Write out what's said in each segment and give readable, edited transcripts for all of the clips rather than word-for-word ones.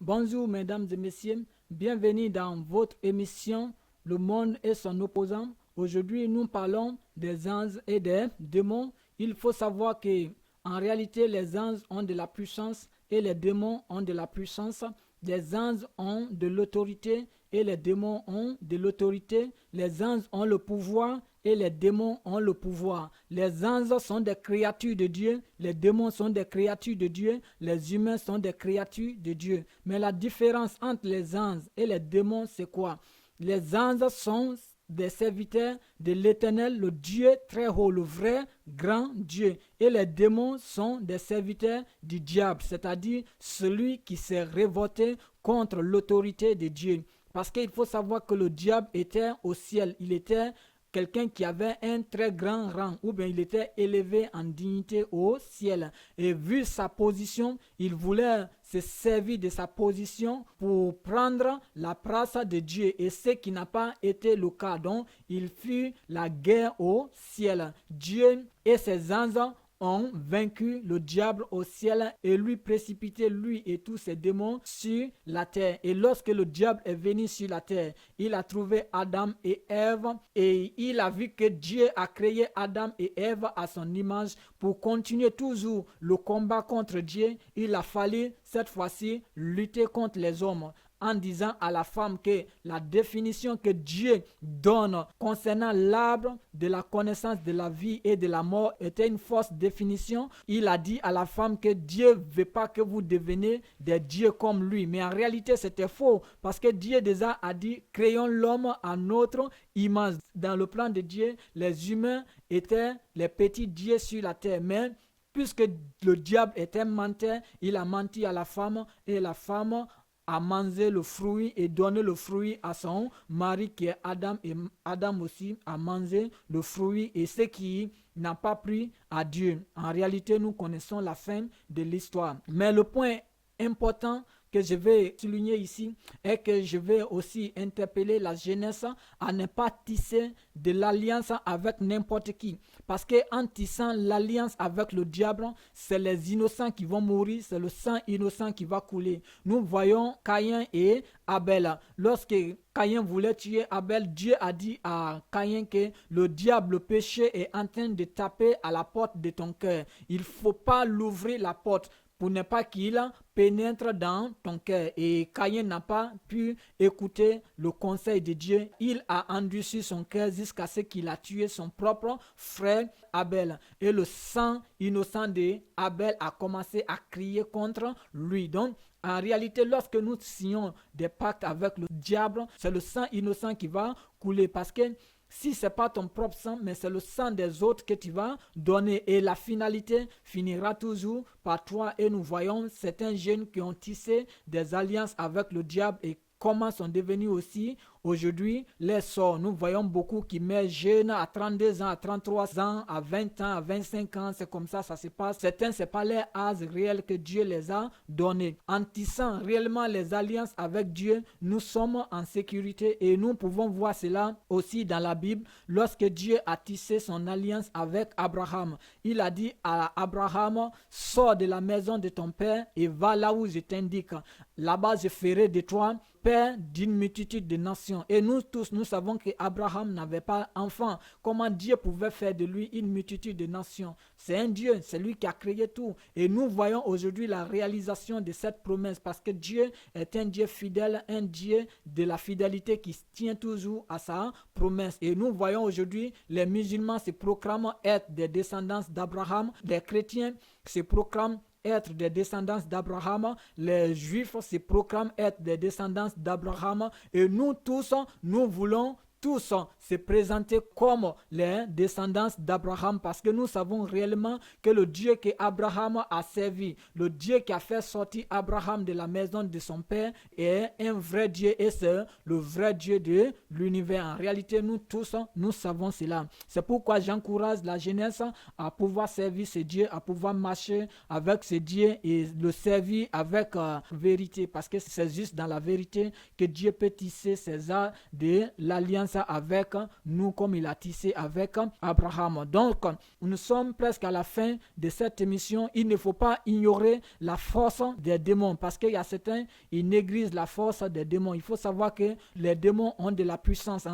Bonjour mesdames et messieurs, bienvenue dans votre émission Le monde et son opposant. Aujourd'hui, nous parlons des anges et des démons. Il faut savoir que en réalité, les anges ont de la puissance et les démons ont de la puissance. Les anges ont de l'autorité et les démons ont de l'autorité. Les anges ont le pouvoir et les démons ont le pouvoir. Les anges sont des créatures de Dieu, les démons sont des créatures de Dieu, les humains sont des créatures de Dieu. Mais la différence entre les anges et les démons, c'est quoi? Les anges sont des serviteurs de l'Éternel, le Dieu très haut, le vrai grand Dieu. Et les démons sont des serviteurs du diable, c'est-à-dire celui qui s'est révolté contre l'autorité de Dieu. Parce qu'il faut savoir que le diable était au ciel, il était quelqu'un qui avait un très grand rang, ou bien il était élevé en dignité au ciel. Et vu sa position, il voulait se servir de sa position pour prendre la place de Dieu. Et ce qui n'a pas été le cas. Donc, il fut la guerre au ciel. Dieu et ses anges ont vaincu le diable au ciel et lui précipité, lui et tous ses démons, sur la terre. Et lorsque le diable est venu sur la terre, il a trouvé Adam et Ève et il a vu que Dieu a créé Adam et Ève à son image. Pour continuer toujours le combat contre Dieu, il a fallu cette fois-ci lutter contre les hommes en disant à la femme que la définition que Dieu donne concernant l'arbre de la connaissance de la vie et de la mort était une fausse définition. Il a dit à la femme que Dieu ne veut pas que vous deveniez des dieux comme lui. Mais en réalité, c'était faux parce que Dieu déjà a dit créons l'homme à notre image. Dans le plan de Dieu, les humains étaient les petits dieux sur la terre. Mais puisque le diable était menteur, il a menti à la femme et la femme a mangé le fruit et donné le fruit à son mari qui est Adam, et Adam aussi a mangé le fruit et ce qui n'a pas pris à Dieu. En réalité, nous connaissons la fin de l'histoire. Mais le point important que je vais souligner ici est que je vais aussi interpeller la jeunesse à ne pas tisser de l'alliance avec n'importe qui. Parce qu'en tissant l'alliance avec le diable, c'est les innocents qui vont mourir, c'est le sang innocent qui va couler. Nous voyons Caïn et Abel. Lorsque Caïn voulait tuer Abel, Dieu a dit à Caïn que le diable, le péché, est en train de taper à la porte de ton cœur. Il ne faut pas l'ouvrir la porte pour ne pas qu'il pénètre dans ton cœur. Et Caïn n'a pas pu écouter le conseil de Dieu. Il a endurci son cœur jusqu'à ce qu'il a tué son propre frère Abel. Et le sang innocent d'Abel a commencé à crier contre lui. Donc, en réalité, lorsque nous signons des pactes avec le diable, c'est le sang innocent qui va couler parce que si ce n'est pas ton propre sang, mais c'est le sang des autres que tu vas donner. Et la finalité finira toujours par toi. Et nous voyons certains jeunes qui ont tissé des alliances avec le diable et comment sont devenus aussi aujourd'hui les sorts. Nous voyons beaucoup qui meurent jeunes à 32 ans, à 33 ans, à 20 ans, à 25 ans. C'est comme ça se passe. Certains, ce n'est pas leur âge réel que Dieu les a donné. En tissant réellement les alliances avec Dieu, nous sommes en sécurité et nous pouvons voir cela aussi dans la Bible. Lorsque Dieu a tissé son alliance avec Abraham, il a dit à Abraham, sors de la maison de ton père et va là où je t'indique. Là-bas, je ferai de toi père d'une multitude de nations. Et nous tous, nous savons qu'Abraham n'avait pas d'enfant. Comment Dieu pouvait faire de lui une multitude de nations? C'est un Dieu, c'est lui qui a créé tout. Et nous voyons aujourd'hui la réalisation de cette promesse parce que Dieu est un Dieu fidèle, un Dieu de la fidélité qui tient toujours à sa promesse. Et nous voyons aujourd'hui les musulmans se proclament être des descendants d'Abraham, les chrétiens se proclament être des descendants d'Abraham, les juifs se proclament être des descendants d'Abraham et nous tous, nous voulons tous se présenter comme les descendants d'Abraham parce que nous savons réellement que le Dieu que Abraham a servi, le Dieu qui a fait sortir Abraham de la maison de son père est un vrai Dieu et c'est le vrai Dieu de l'univers. En réalité, nous tous, nous savons cela. C'est pourquoi j'encourage la jeunesse à pouvoir servir ce Dieu, à pouvoir marcher avec ce Dieu et le servir avec vérité parce que c'est juste dans la vérité que Dieu peut tisser ses arts de l'alliance alliance avec nous comme il a tissé avec Abraham. Donc, nous sommes presque à la fin de cette émission. Il ne faut pas ignorer la force des démons parce qu'il y a certains, ils négligent la force des démons. Il faut savoir que les démons ont de la puissance,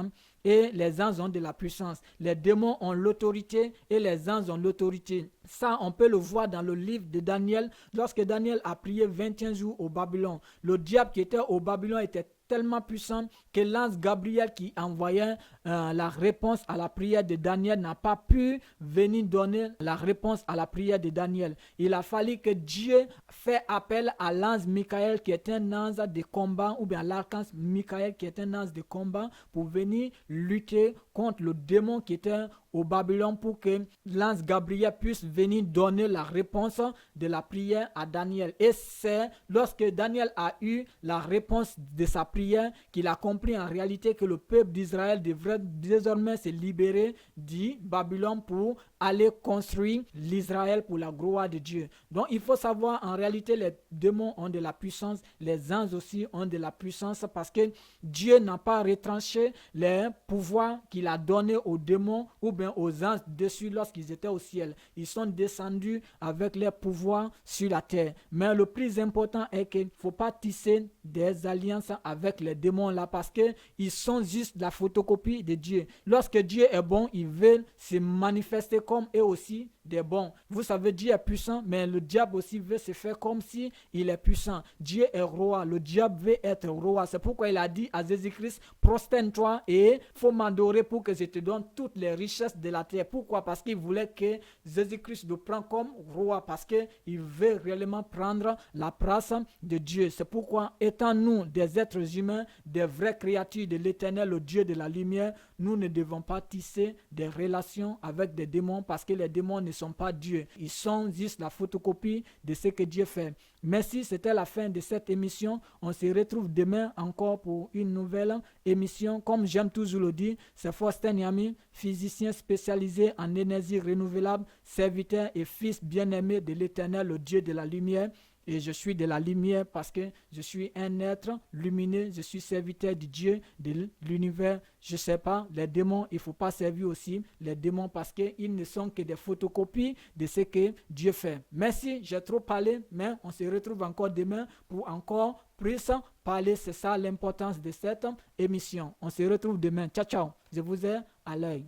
et les anges ont de la puissance. Les démons ont l'autorité et les anges ont l'autorité. Ça, on peut le voir dans le livre de Daniel. Lorsque Daniel a prié 21 jours au Babylone, le diable qui était au Babylone était tellement puissant que l'ange Gabriel qui envoyait la réponse à la prière de Daniel n'a pas pu venir donner la réponse à la prière de Daniel. Il a fallu que Dieu fait appel à l'ange Michael qui est un ange de combat, ou bien l'archange Michael qui est un ange de combat, pour venir lutter contre le démon qui était au Babylone, pour que l'ange Gabriel puisse venir donner la réponse de la prière à Daniel. Et c'est lorsque Daniel a eu la réponse de sa prière qu'il a compris en réalité que le peuple d'Israël devrait désormais se libérer du Babylone pour aller construire l'Israël pour la gloire de Dieu. Donc il faut savoir, en réalité, les démons ont de la puissance, les anges aussi ont de la puissance, parce que Dieu n'a pas retranché les pouvoirs qu'il a donnés aux démons ou bien aux anges dessus lorsqu'ils étaient au ciel. Ils sont descendus avec les pouvoirs sur la terre. Mais le plus important est qu'il ne faut pas tisser des alliances avec les démons là, parce qu'ils sont juste la photocopie de Dieu. Lorsque Dieu est bon, il veut se manifester comme eux aussi des bons. Vous savez, Dieu est puissant, mais le diable aussi veut se faire comme si il est puissant. Dieu est roi, le diable veut être roi. C'est pourquoi il a dit à Jésus-Christ, prosterne-toi et faut m'adorer pour que je te donne toutes les richesses de la terre. Pourquoi? Parce qu'il voulait que Jésus-Christ le prenne comme roi, parce qu'il veut réellement prendre la place de Dieu. C'est pourquoi, étant nous des êtres humains, des vraies créatures de l'Éternel, le Dieu de la lumière, nous ne devons pas tisser des relations avec des démons, parce que les démons ne sont pas Dieu. Ils sont juste la photocopie de ce que Dieu fait. Merci, c'était la fin de cette émission. On se retrouve demain encore pour une nouvelle émission. Comme j'aime toujours le dire, c'est Faustin Yami, physicien spécialisé en énergie renouvelable, serviteur et fils bien-aimé de l'Éternel, le Dieu de la lumière. Et je suis de la lumière parce que je suis un être lumineux, je suis serviteur du Dieu de l'univers. Je ne sais pas, les démons, il ne faut pas servir aussi les démons parce qu'ils ne sont que des photocopies de ce que Dieu fait. Merci, j'ai trop parlé, mais on se retrouve encore demain pour encore plus parler. C'est ça l'importance de cette émission. On se retrouve demain. Ciao, ciao. Je vous ai à l'œil.